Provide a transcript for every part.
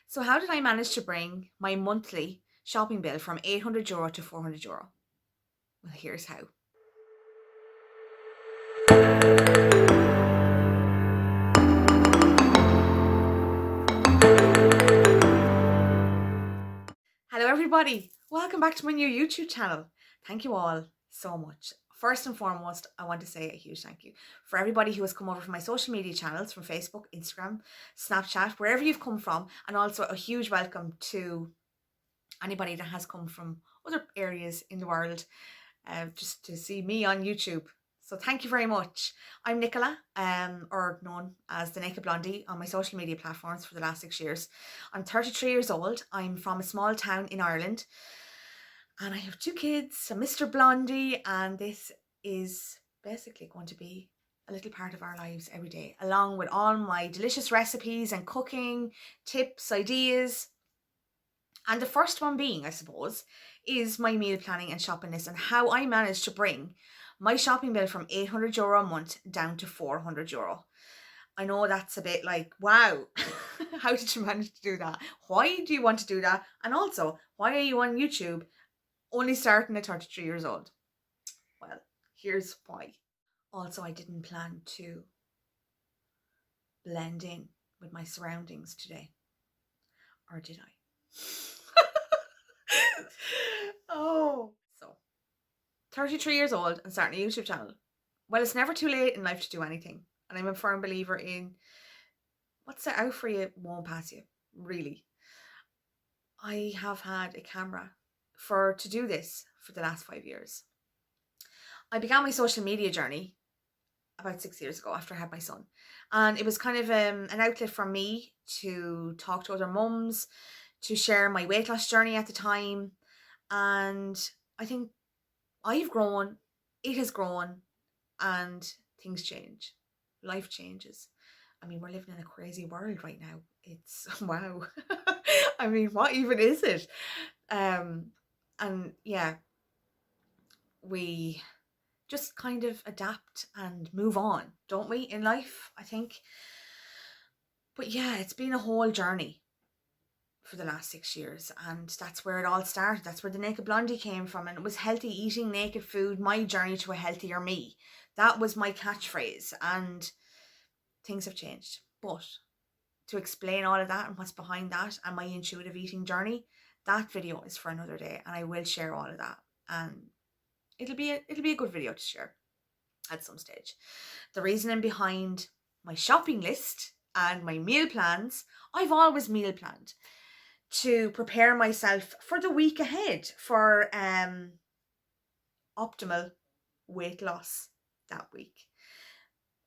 So how did I manage to bring my monthly shopping bill from €800 to €400? Well, here's how. Hello everybody, welcome back to my new YouTube channel. Thank you all so much. First and foremost, I want to say a huge thank you for everybody who has come over from my social media channels, from Facebook, Instagram, Snapchat, wherever you've come from, and also a huge welcome to anybody that has come from other areas in the world just to see me on YouTube. So thank you very much. I'm Nicola, or known as the Naked Blondie on my social media platforms for the last 6 years. I'm 33 years old. I'm from a small town in Ireland, and I have 2 kids, a Mr. Blondie, and this is basically going to be a little part of our lives every day, along with all my delicious recipes and cooking tips, ideas. And the first one being, I suppose, is my meal planning and shopping list, and how I managed to bring my shopping bill from €800 a month down to €400. I know that's a bit like, wow, how did you manage to do that? Why do you want to do that? And also, why are you on YouTube only starting at 33 years old? Well, here's why. Also, I didn't plan to blend in with my surroundings today. Or did I? Oh, so 33 years old and starting a YouTube channel. Well, it's never too late in life to do anything. And I'm a firm believer in what's set out for you won't pass you, really. I have had a camera to do this for the last 5 years. I began my social media journey about 6 years ago after I had my son. And it was kind of an outlet for me to talk to other mums, to share my weight loss journey at the time. And I think I've grown, it has grown, and things change. Life changes. I mean, we're living in a crazy world right now. It's wow. I mean, what even is it? And yeah, we just kind of adapt and move on, don't we, in life, I think. But yeah, it's been a whole journey for the last 6 years, and that's where it all started. That's where the Naked Blondie came from, and it was healthy eating, naked food, my journey to a healthier me. That was my catchphrase, and things have changed. But to explain all of that and what's behind that and my intuitive eating journey, that video is for another day, and I will share all of that, and it'll be a good video to share at some stage. The reasoning behind my shopping list and my meal plans, I've always meal planned to prepare myself for the week ahead for optimal weight loss that week.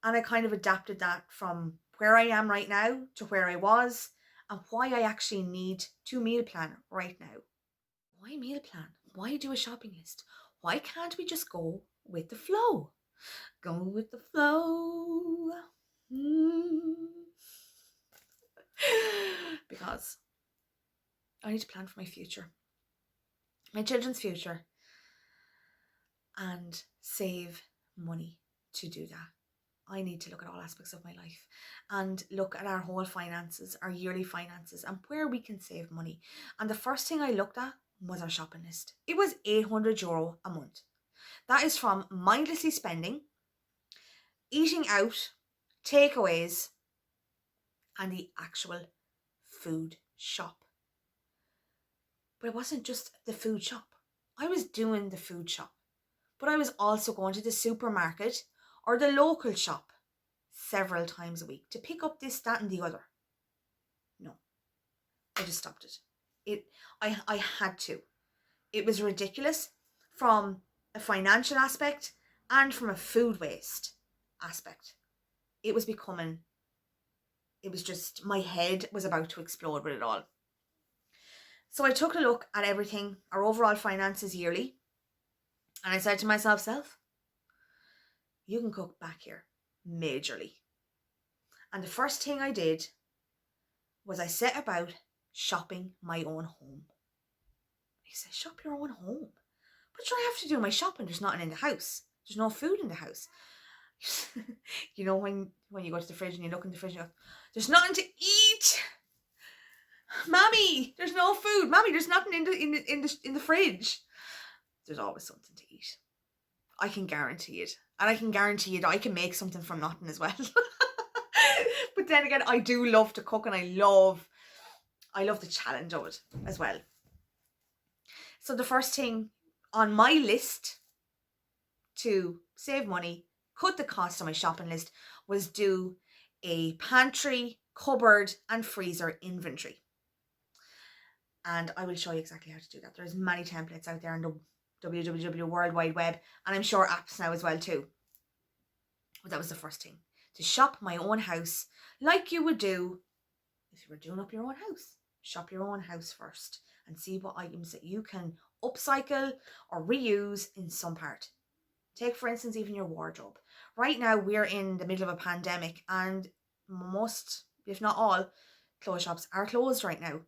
And I kind of adapted that from where I am right now to where I was, and why I actually need to meal plan right now. Why meal plan? Why do a shopping list? Why can't we just go with the flow? Go with the flow. Because I need to plan for my future, my children's future, and save money to do that. I need to look at all aspects of my life and look at our whole finances, our yearly finances, and where we can save money. And the first thing I looked at was our shopping list. It was €800 a month. That is from mindlessly spending, eating out, takeaways, and the actual food shop. But it wasn't just the food shop. I was doing the food shop, but I was also going to the supermarket or the local shop several times a week to pick up this, that, and the other. No, I just stopped it. I had to. It was ridiculous from a financial aspect and from a food waste aspect. It was just, my head was about to explode with it all. So I took a look at everything, our overall finances yearly, and I said to myself, Self, you can cook back here majorly. And the first thing I did was I set about shopping my own home. He said, shop your own home? But sure, I have to do my shopping. There's nothing in the house. There's no food in the house. You know, when you go to the fridge and you look in the fridge and you go, there's nothing to eat. Mommy, there's no food. Mommy, there's nothing in the fridge. There's always something to eat. I can guarantee it. And I can guarantee you that I can make something from nothing as well. But then again, I do love to cook, and I love the challenge of it as well. So the first thing on my list to save money, cut the cost on my shopping list, was do a pantry, cupboard and freezer inventory. And I will show you exactly how to do that. There's many templates out there on the www World Wide Web, and I'm sure apps now as well too. But that was the first thing, to shop my own house like you would do if you were doing up your own house. Shop your own house first and see what items that you can upcycle or reuse in some part. Take, for instance, even your wardrobe. Right now, we're in the middle of a pandemic, and most, if not all, clothes shops are closed right now.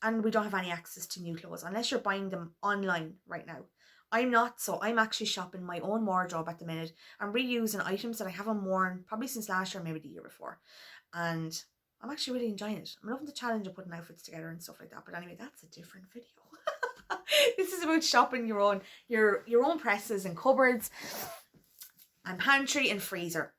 And we don't have any access to new clothes unless you're buying them online right now. I'm not, so I'm actually shopping my own wardrobe at the minute and reusing items that I haven't worn probably since last year, maybe the year before. And I'm actually really enjoying it. I'm loving the challenge of putting outfits together and stuff like that. But anyway, that's a different video. This is about shopping your own presses and cupboards and pantry and freezer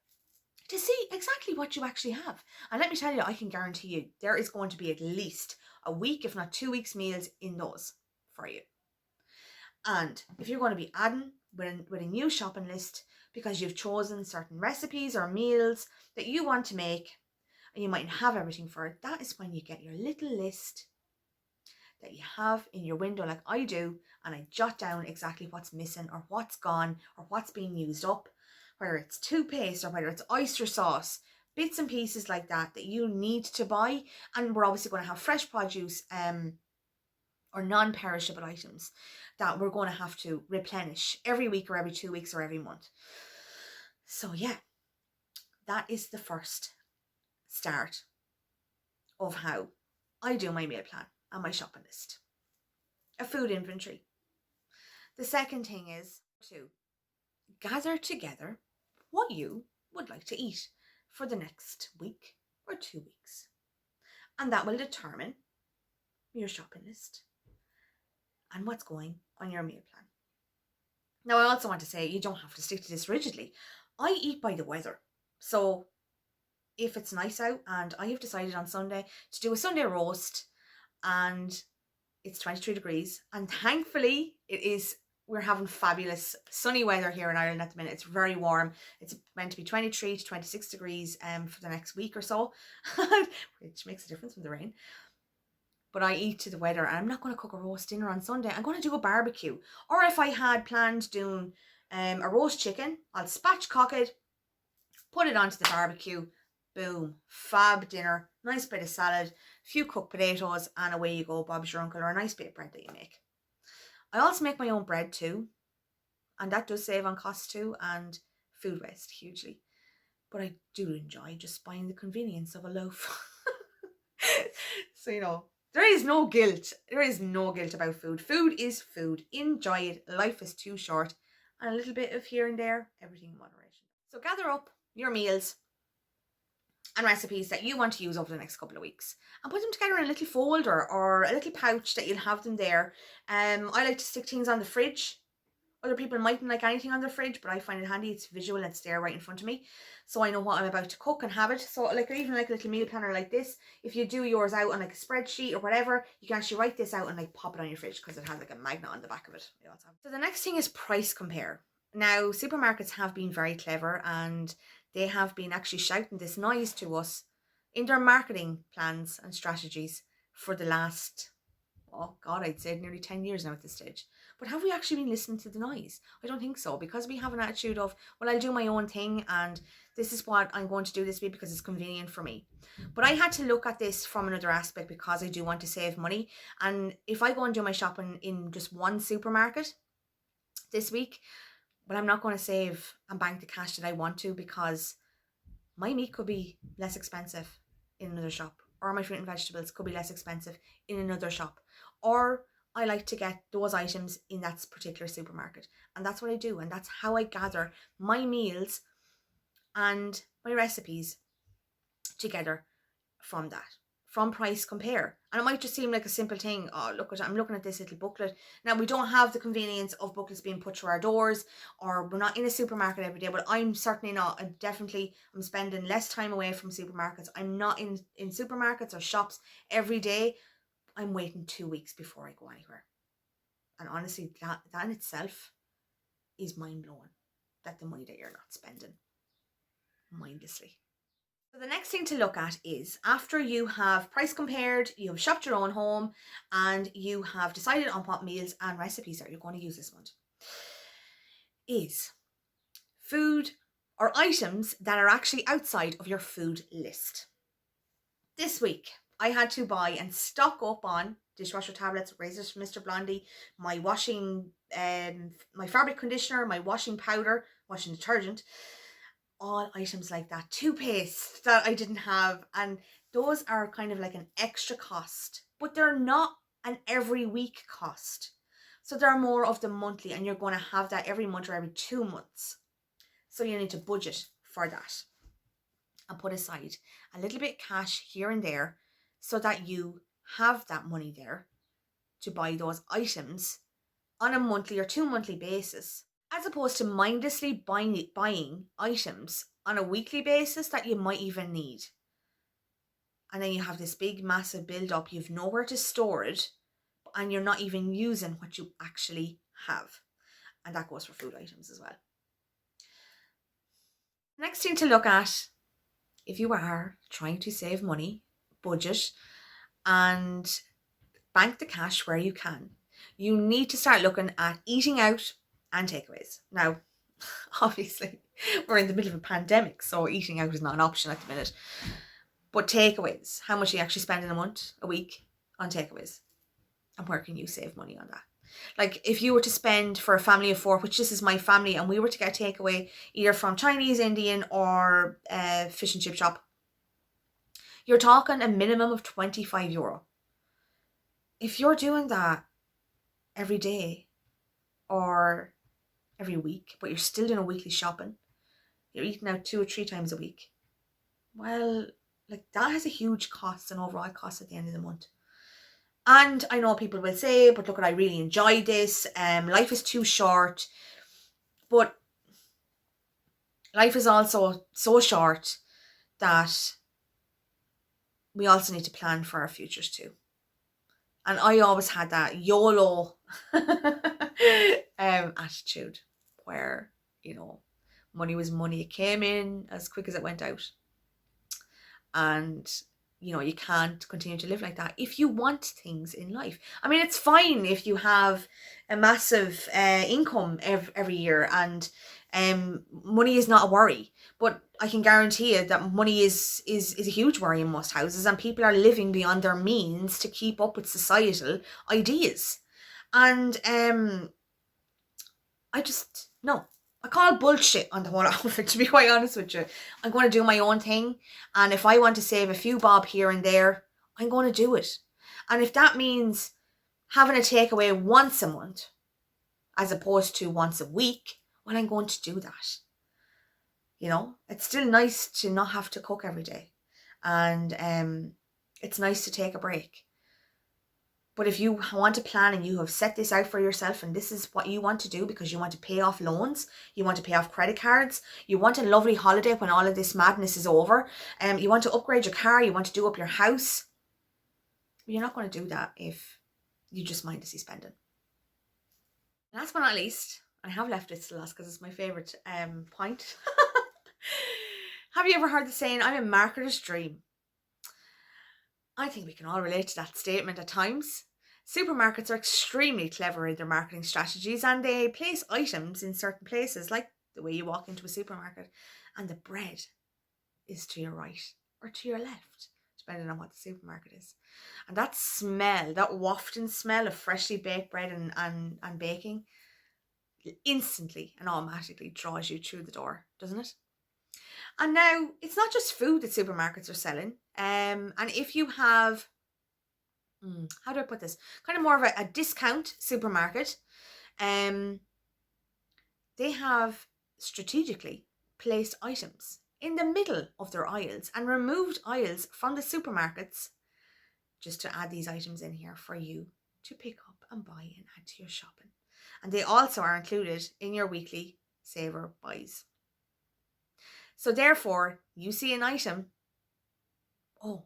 to see exactly what you actually have. And let me tell you, I can guarantee you there is going to be at least a week, if not 2 weeks meals in those for you. And if you're going to be adding with a new shopping list because you've chosen certain recipes or meals that you want to make and you mightn't have everything for it, that is when you get your little list that you have in your window like I do, and I jot down exactly what's missing or what's gone or what's being used up, whether it's toothpaste or whether it's oyster sauce, bits and pieces like that you need to buy. And we're obviously going to have fresh produce or non-perishable items that we're going to have to replenish every week or every 2 weeks or every month. So yeah, that is the first start of how I do my meal plan and my shopping list. A food inventory. The second thing is to gather together what you would like to eat for the next week or 2 weeks. And that will determine your shopping list and what's going on your meal plan. Now, I also want to say you don't have to stick to this rigidly. I eat by the weather. So if it's nice out and I have decided on Sunday to do a Sunday roast and it's 23 degrees, and thankfully we're having fabulous sunny weather here in Ireland at the minute. It's very warm. It's meant to be 23 to 26 degrees for the next week or so, which makes a difference with the rain. But I eat to the weather, and I'm not going to cook a roast dinner on Sunday. I'm going to do a barbecue. Or if I had planned doing a roast chicken, I'll spatchcock it, put it onto the barbecue, boom, fab dinner, nice bit of salad, a few cooked potatoes, and away you go, Bob's your uncle, or a nice bit of bread that you make. I also make my own bread too, and that does save on cost too, and food waste hugely. But I do enjoy just buying the convenience of a loaf. So, there is no guilt. There is no guilt about food. Food is food. Enjoy it. Life is too short. And a little bit of here and there, everything in moderation. So gather up your meals and recipes that you want to use over the next couple of weeks and put them together in a little folder or a little pouch that you'll have them there. I like to stick things on the fridge. Other people mightn't like anything on their fridge, but I find it handy. It's visual and it's there right in front of me, so I know what I'm about to cook and have it. So even a little meal planner like this, if you do yours out on like a spreadsheet or whatever, you can actually write this out and like pop it on your fridge because it has like a magnet on the back of it. So the next thing is price compare. Now, supermarkets have been very clever, and they have been actually shouting this noise to us in their marketing plans and strategies for the last, I'd say nearly 10 years now at this stage. But have we actually been listening to the noise? I don't think so, because we have an attitude of, well, I'll do my own thing and this is what I'm going to do this week because it's convenient for me. But I had to look at this from another aspect because I do want to save money. And if I go and do my shopping in just one supermarket this week, well, I'm not going to save and bank the cash that I want to, because my meat could be less expensive in another shop, or my fruit and vegetables could be less expensive in another shop, or I like to get those items in that particular supermarket. And that's what I do. And that's how I gather my meals and my recipes together from that. from Price Compare. And it might just seem like a simple thing. Oh, look, I'm looking at this little booklet. Now, we don't have the convenience of booklets being put through our doors, or we're not in a supermarket every day, but I'm certainly not. I'm spending less time away from supermarkets. I'm not in supermarkets or shops every day. I'm waiting 2 weeks before I go anywhere. And honestly, that in itself is mind-blowing, that the money that you're not spending mindlessly. So the next thing to look at is, after you have price compared, you have shopped your own home, and you have decided on what meals and recipes that you're going to use this month, is food or items that are actually outside of your food list. This week, I had to buy and stock up on dishwasher tablets, razors from Mr. Blondie, my washing, my fabric conditioner, my washing powder, washing detergent, all items like that. Toothpaste that I didn't have, and those are kind of like an extra cost, but they're not an every week cost. So they're more of the monthly, and you're going to have that every month or every 2 months. So you need to budget for that and put aside a little bit cash here and there, so that you have that money there to buy those items on a monthly or 2 monthly basis, as opposed to mindlessly buying items on a weekly basis that you might even need. And then you have this big massive build up, you've nowhere to store it, and you're not even using what you actually have. And that goes for food items as well. Next thing to look at, if you are trying to save money, budget, and bank the cash where you can, you need to start looking at eating out and takeaways. Now, obviously, we're in the middle of a pandemic, so eating out is not an option at the minute. But takeaways, how much are you actually spend in a month, a week on takeaways? And where can you save money on that? Like, if you were to spend for a family of 4, which this is my family, and we were to get a takeaway either from Chinese, Indian, or fish and chip shop, you're talking a minimum of €25. If you're doing that every day or every week, but you're still doing a weekly shopping, you're eating out 2 or 3 times a week, well, like, that has a huge cost and overall cost at the end of the month. And I know people will say, but look, I really enjoyed this. Life is too short. But life is also so short that we also need to plan for our futures too. And I always had that YOLO attitude where, money was money. It came in as quick as it went out. And you can't continue to live like that if you want things in life. I mean, it's fine if you have a massive income every year, and money is not a worry. But I can guarantee you that money is a huge worry in most houses, and people are living beyond their means to keep up with societal ideas. And I call bullshit on the whole outfit, to be quite honest with you. I'm going to do my own thing. And if I want to save a few bob here and there, I'm going to do it. And if that means having a takeaway once a month, as opposed to once a week, well, I'm going to do that. It's still nice to not have to cook every day. And it's nice to take a break. But if you want to plan and you have set this out for yourself, and this is what you want to do because you want to pay off loans, you want to pay off credit cards, you want a lovely holiday when all of this madness is over, you want to upgrade your car, you want to do up your house, you're not going to do that if you just mindlessly spending. Last but not least, I have left it to last because it's my favourite point. Have you ever heard the saying, I'm a marketer's dream? I think we can all relate to that statement at times. Supermarkets are extremely clever in their marketing strategies, and they place items in certain places, like the way you walk into a supermarket, and the bread is to your right or to your left, depending on what the supermarket is. And that smell, that wafting smell of freshly baked bread and baking, instantly and automatically draws you through the door, doesn't it? And now, it's not just food that supermarkets are selling. And if you have, how do I put this? Kind of more of a discount supermarket. They have strategically placed items in the middle of their aisles and removed aisles from the supermarkets just to add these items in here for you to pick up and buy and add to your shopping. And they also are included in your weekly saver buys. So therefore, you see an item, oh,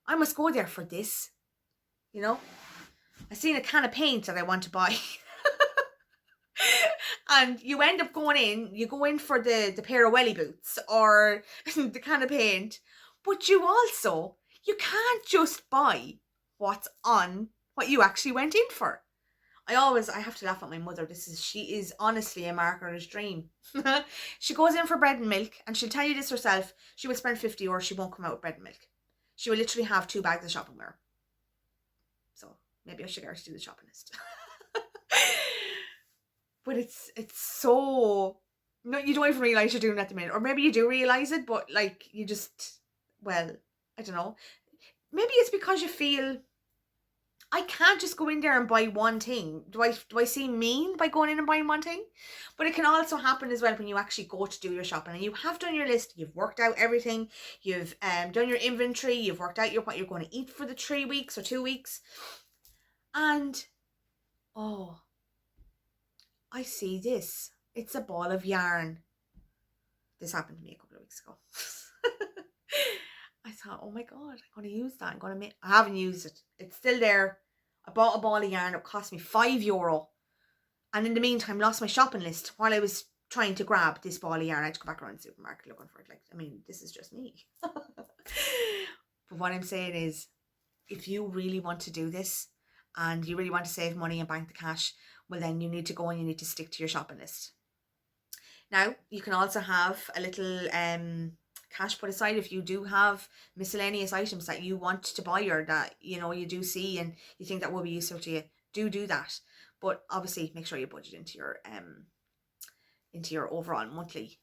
I must go there for this. You know, I seen a can of paint that I want to buy. And you end up you go in for the pair of welly boots or the can of paint. But you can't just buy what you actually went in for. I have to laugh at my mother. She is honestly a marketer's dream. She goes in for bread and milk, and she'll tell you this herself. She will spend 50 or she won't come out with bread and milk. She will literally have 2 bags of shopping with her. So maybe I should get her to do the shopping list. But it's so, no, you don't even realise you're doing it at the minute. Or maybe you do realise it, but like you just, well, I don't know. Maybe it's because you feel, I can't just go in there and buy one thing. Do I seem mean by going in and buying one thing? But it can also happen as well when you actually go to do your shopping and you have done your list, you've worked out everything, you've done your inventory, you've worked out what you're going to eat for the 3 weeks or 2 weeks. And, oh, I see this. It's a ball of yarn. This happened to me a couple of weeks ago. I thought, oh my God, I'm going to use that. I haven't used it. It's still there. I bought a ball of yarn. It cost me €5. And in the meantime, lost my shopping list while I was trying to grab this ball of yarn. I had to go back around the supermarket looking for it. Like, I mean, this is just me. But what I'm saying is, if you really want to do this and you really want to save money and bank the cash, well, then you need to go and you need to stick to your shopping list. Now, you can also have a little cash put aside if you do have miscellaneous items that you want to buy or that, you know, you do see and you think that will be useful to you. Do that. But obviously, make sure you budget into your overall monthly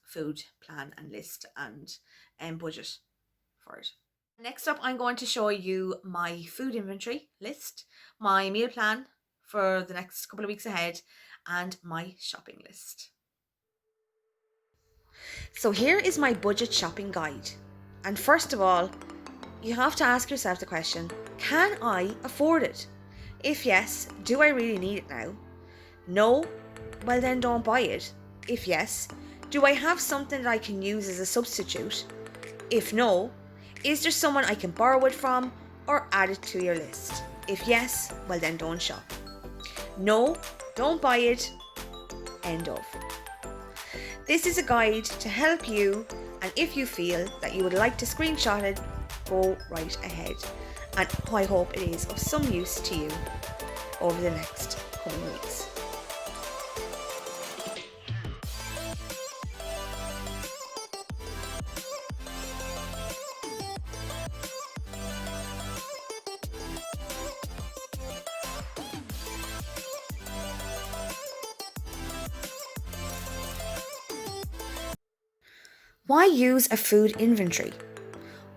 food plan and list and budget for it. Next up, I'm going to show you my food inventory list, my meal plan for the next couple of weeks ahead, and my shopping list. So here is my budget shopping guide. And first of all, you have to ask yourself the question, can I afford it? If yes, do I really need it now? No? Well then don't buy it. If yes, do I have something that I can use as a substitute? If no, is there someone I can borrow it from or add it to your list? If yes, well then don't shop. No, don't buy it. End of. This is a guide to help you, and if you feel that you would like to screenshot it, go right ahead. And I hope it is of some use to you over the next coming weeks. Why use a food inventory?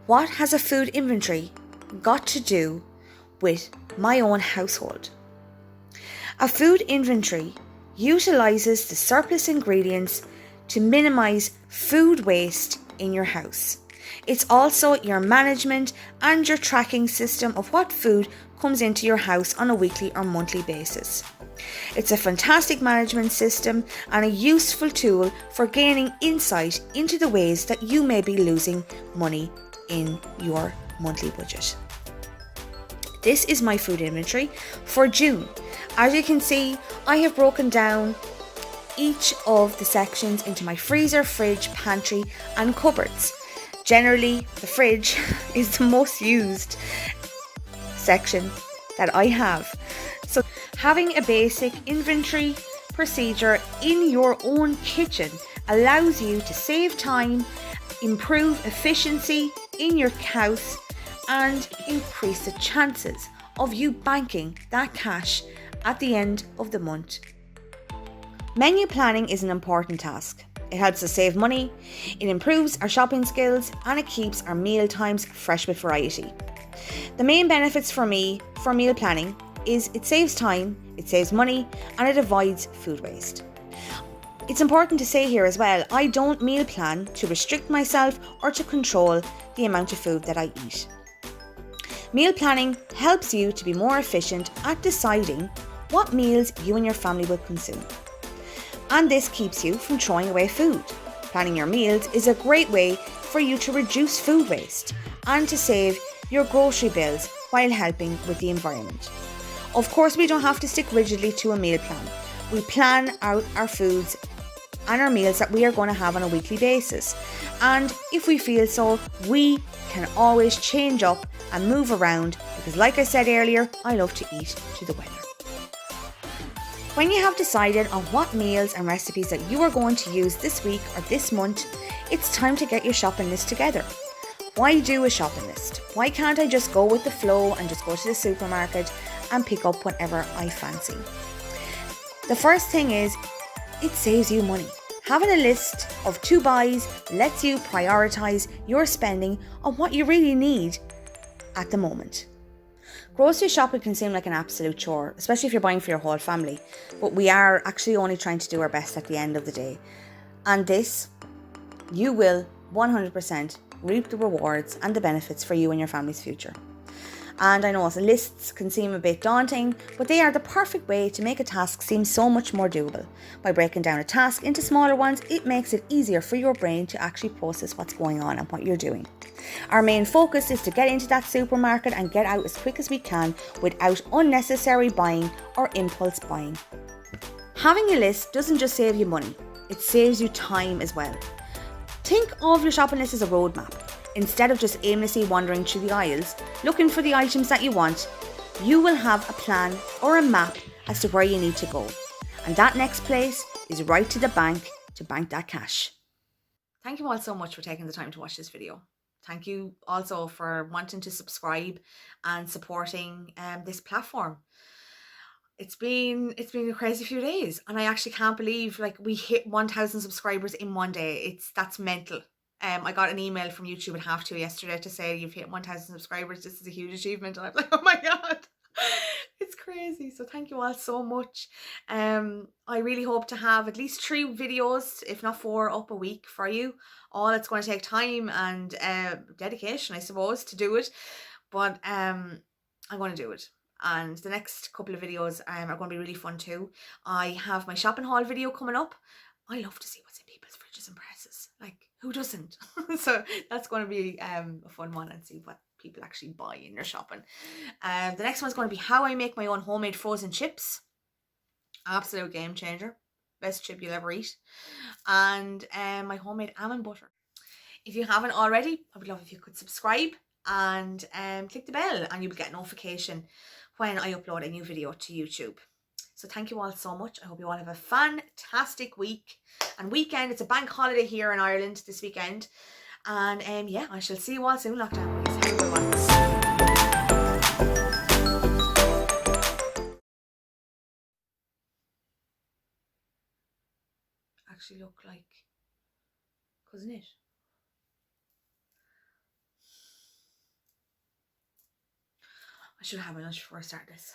What has a food inventory got to do with my own household? A food inventory utilizes the surplus ingredients to minimize food waste in your house. It's also your management and your tracking system of what food comes into your house on a weekly or monthly basis. It's a fantastic management system and a useful tool for gaining insight into the ways that you may be losing money in your monthly budget. This is my food inventory for June. As you can see, I have broken down each of the sections into my freezer, fridge, pantry and cupboards. Generally, the fridge is the most used section that I have. So having a basic inventory procedure in your own kitchen allows you to save time, improve efficiency in your house and increase the chances of you banking that cash at the end of the month. Menu planning is an important task. It helps us save money, it improves our shopping skills and it keeps our meal times fresh with variety. The main benefits for me for meal planning is it saves time, it saves money and it avoids food waste. It's important to say here as well, I don't meal plan to restrict myself or to control the amount of food that I eat. Meal planning helps you to be more efficient at deciding what meals you and your family will consume. And this keeps you from throwing away food. Planning your meals is a great way for you to reduce food waste and to save your grocery bills while helping with the environment. Of course, we don't have to stick rigidly to a meal plan. We plan out our foods and our meals that we are going to have on a weekly basis. And if we feel so, we can always change up and move around because, like I said earlier, I love to eat to the weather. When you have decided on what meals and recipes that you are going to use this week or this month, it's time to get your shopping list together. Why do a shopping list? Why can't I just go with the flow and just go to the supermarket and pick up whatever I fancy? The first thing is, it saves you money. Having a list of to buys lets you prioritise your spending on what you really need at the moment. Grocery shopping can seem like an absolute chore, especially if you're buying for your whole family, but we are actually only trying to do our best at the end of the day. And this, you will 100% reap the rewards and the benefits for you and your family's future. And I know the lists can seem a bit daunting, but they are the perfect way to make a task seem so much more doable. By breaking down a task into smaller ones, it makes it easier for your brain to actually process what's going on and what you're doing. Our main focus is to get into that supermarket and get out as quick as we can without unnecessary buying or impulse buying. Having a list doesn't just save you money, it saves you time as well. Think of your shopping list as a roadmap. Instead of just aimlessly wandering through the aisles, looking for the items that you want, you will have a plan or a map as to where you need to go. And that next place is right to the bank to bank that cash. Thank you all so much for taking the time to watch this video. Thank you also for wanting to subscribe and supporting this platform. It's been a crazy few days, and I actually can't believe we hit 1,000 subscribers in one day. That's mental. I got an email from YouTube at 2:30 yesterday to say you've hit 1,000 subscribers. This is a huge achievement. And I'm like, oh my God, it's crazy. So thank you all so much. I really hope to have at least 3 videos, if not 4, up a week for you. All it's going to take time and dedication, I suppose, to do it. But I'm going to do it. And the next couple of videos are going to be really fun too. I have my shopping haul video coming up. I love to see what's in people's fridges and presses. Who doesn't? So that's going to be a fun one, and see what people actually buy in their shopping. The next one's going to be how I make my own homemade frozen chips. Absolute game changer. Best chip you'll ever eat. And my homemade almond butter. If you haven't already, I would love if you could subscribe and click the bell, and you'll get a notification when I upload a new video to YouTube. So thank you all so much. I hope you all have a fantastic week and weekend. It's a bank holiday here in Ireland this weekend. And yeah, I shall see you all soon, lockdown buddies. Have a good one. Actually look like cousin it. I should have my lunch before I start this.